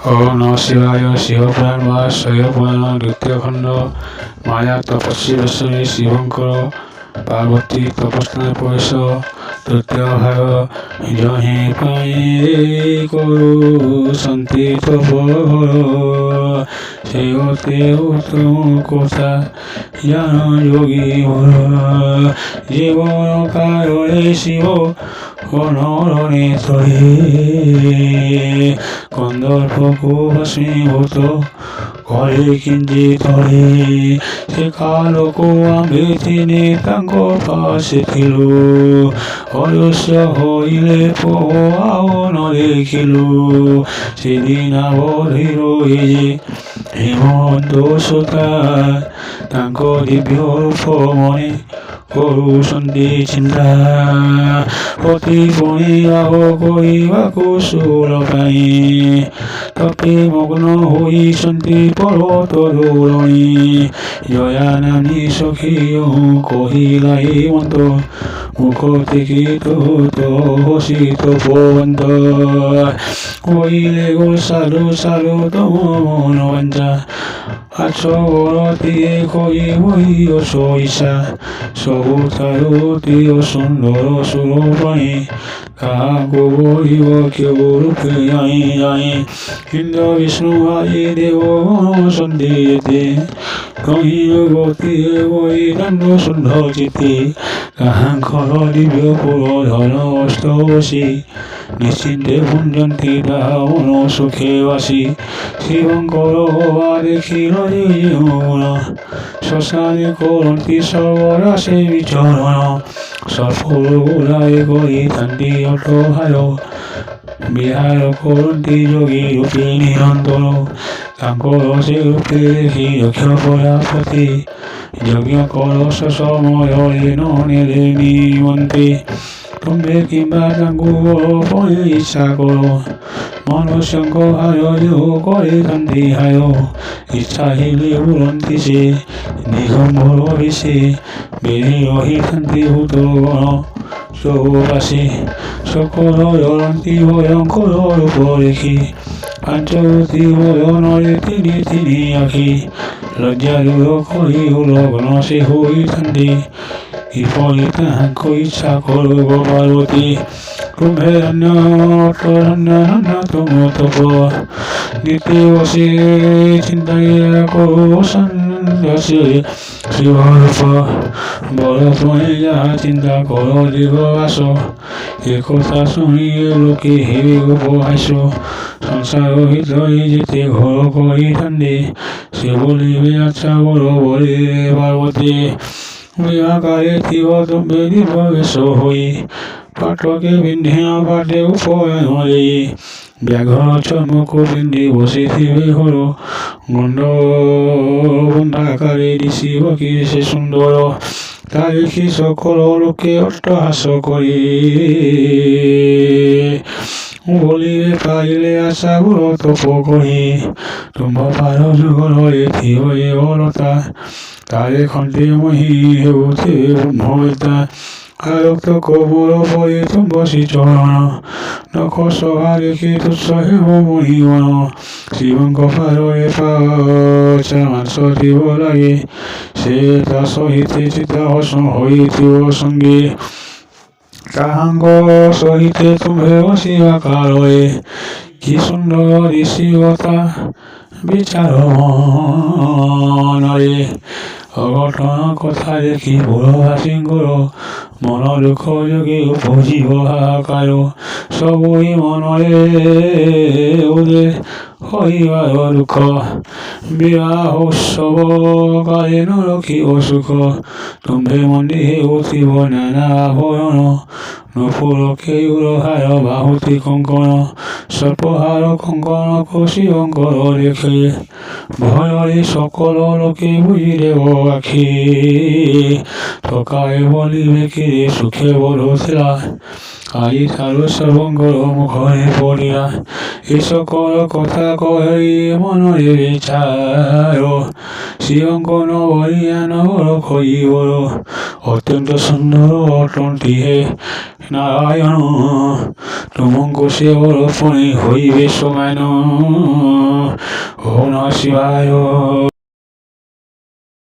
ওম নমঃ শিবায়। শিবপুরাণ বা শৈবপুরাণ দ্বিতীয় খণ্ড। মায়া তপস্বী বেশে শিবঙ্কর পার্বতী তপস্থানে প্রবেশ। তৃতীয় ভাগ। যহি পায়ে করু শান্তি তপর সেওতে উত্তম কথা জ্ঞান যোগী জীবন কারণে শিব অনরণে তরে কন্দর্পকু ভস্মীভূত করে কিঞ্চিতরে ସେ କାଳକୁ ଆମ୍ଭେ ତିନି ତାଙ୍କ ପାଶେ ଥିଲୁ ଅଦୃଶ୍ୟ ହୋଇଲେ ଆଉ ନ ଦେଖିଲୁ ସେଦିନ ବଢ଼ି ରହିଛି ହେମନ୍ତ ସୁତା ତାଙ୍କ ଦିବ୍ୟ ରୂପ ମନେ କରୁଛନ୍ତି ଚିନ୍ତା ଅତି ପୁଣି ଲାଭ କରିବାକୁ ସୁର ପାଇଁ ତପେ ମଗ୍ନ ହୋଇଛନ୍ତି ପର୍ବତ ଦୌଡ଼ଣି ଜୟାନାନୀ ସଖୀ କହିଲା ଏ ମନ୍ତ୍ର ମୁଖ থেকে তো হসিত পবন্ত কইলে গো সাধু সাধু তম মন বাঞ্ছা আচরতিয়ে কই বই অসইসা সবু তারতি সুন্দর সুর পাই কাহাকু বলিব কেউ রূপে আই আই ইন্দ্র বিষ্ণু আদি দেব সন্ধিতে কহিল গতি বই দণ্ড শুদ্ধ চিতি কাহাঙ্কর দিব্য পুর ধন অষ্ট বসি নিশ্চিন্তে ভুঞ্জন্তি তাহা মন সুখে বাসি শিবঙ্কর হওয়া দেখিল মন শ্মশানে করন্তি সর্বরাশে বিচরণ সফল গোলায় করিথান্তি অট ভালো বিহার করন্তি যোগী রূপে নিরন্তর ତାଙ୍କର ସେ ରୂପେ ଦେଖି ଯକ୍ଷ ପ୍ରଜାପତି ଯଜ୍ଞ କଳସ ସମୟରେ ନ ନେଲେ ନିମନ୍ତେ ତୁମ୍ଭେ କିମ୍ବା ତାଙ୍କୁ ପାଇଁ ଇଚ୍ଛା କର ମନୁଷ୍ୟଙ୍କ ଭାର ଯୋଉ କରିଥାନ୍ତି ହାୟ ଇଚ୍ଛା ହେଲେ ବୁଲନ୍ତି ସେ ଦିଗମ୍ବର ବିଷେ ବେରି ରହିଥାନ୍ତି ଭୂତ ଗଣ ଚଉବାସୀ ସକଳ ଜଳନ୍ତି ଭୟଙ୍କର ରୂପ ଦେଖି ପାଞ୍ଚବତୀ ବୟନରେ ତିନି ତିନି ଆଖି ଲଜ୍ଜା ଦୂର କରି ଉଲଗ୍ନ ସେ ହୋଇଥାନ୍ତି କିପରି ତାହାଙ୍କ ଇଚ୍ଛା କରିବ ପାର୍ବତୀ ତୁମ୍ଭେ ଧନ୍ୟ ତୁମ ତପ ନୀତି ବସେ ଚିନ୍ତା କରୁ ଶିବରୂପ ବଳ ତୁମେ ଯାହା ଚିନ୍ତା କର ଦିଗ ଆସ একথা শুনিয়ে লোকে হেবে উপহাস সংসার ভিতরে যেতে ঘর করিথান্তে সে বলিবে আচ্ছা বড় বলে পার্বতী বিহাকারে থিব তুমি দিববেশ হই পাটকে বিন্ধিয়া পাটে উপয়ন দেই ব্যাঘ্র চমক পিন্ধি বসিথিবে ঘর গণ্ড বন্ধাকারে দিশিব কি সে সুন্দর তা দেখি সকল লোকে অট্টহাস করি বলিবে পাইলে আশা বড় তপ করি তুম্ভ পার যুগরে থিব এ বলতা তারে খন্তে মহি হেউথিবে ব্রহ্মবিদ্যা আলোক্ত কবর পরে তুম্বসী চরণ নখ সভা দেখি তুচ্ছ হেব মহিমন শিবঙ্ক পারে পাচা মাংস দিব লাগে সে তা সহিতে চিতাহসন হইথিব সঙ্গে তাহাঙ্গ সহিতে তুম্ভে বসিবা কালয়ে কি সুন্দর ঋষিবতা বিচার মনরে অঘটন কথা দেখি বুড়ভাসিঙ্কর মন দুঃখ যোগে উপজিব হাহাকার সবই মনরে উদে হইবার দুঃখ বিবাহ উৎসব কালে নরকিব সুখ তুম্ভে মন্দিরে হেউথিব নানা আভরণ নপুর কেয়ুর হার বাহুতি কঙ্কণ সর্পহার কঙ্কন শিবঙ্কর দেখে ভୟରେ সকল লোকে বুঝি দেব আখি থকায় বলিবে কিরে সুখে বড় ଥିଲା আই সারু সর্বঙ্গর মুখরে পড়িয়া এ সকল কথা কহি মনরে বিচার শ্রীঅঙ্কন বলিয়া নগর খইবর অত্যন্ত সুন্দর অটন্তি হে নারায়ণ তুমঙ্গ সেবর ফণি হইবে সমায়ন ওম নমঃ শিবায়।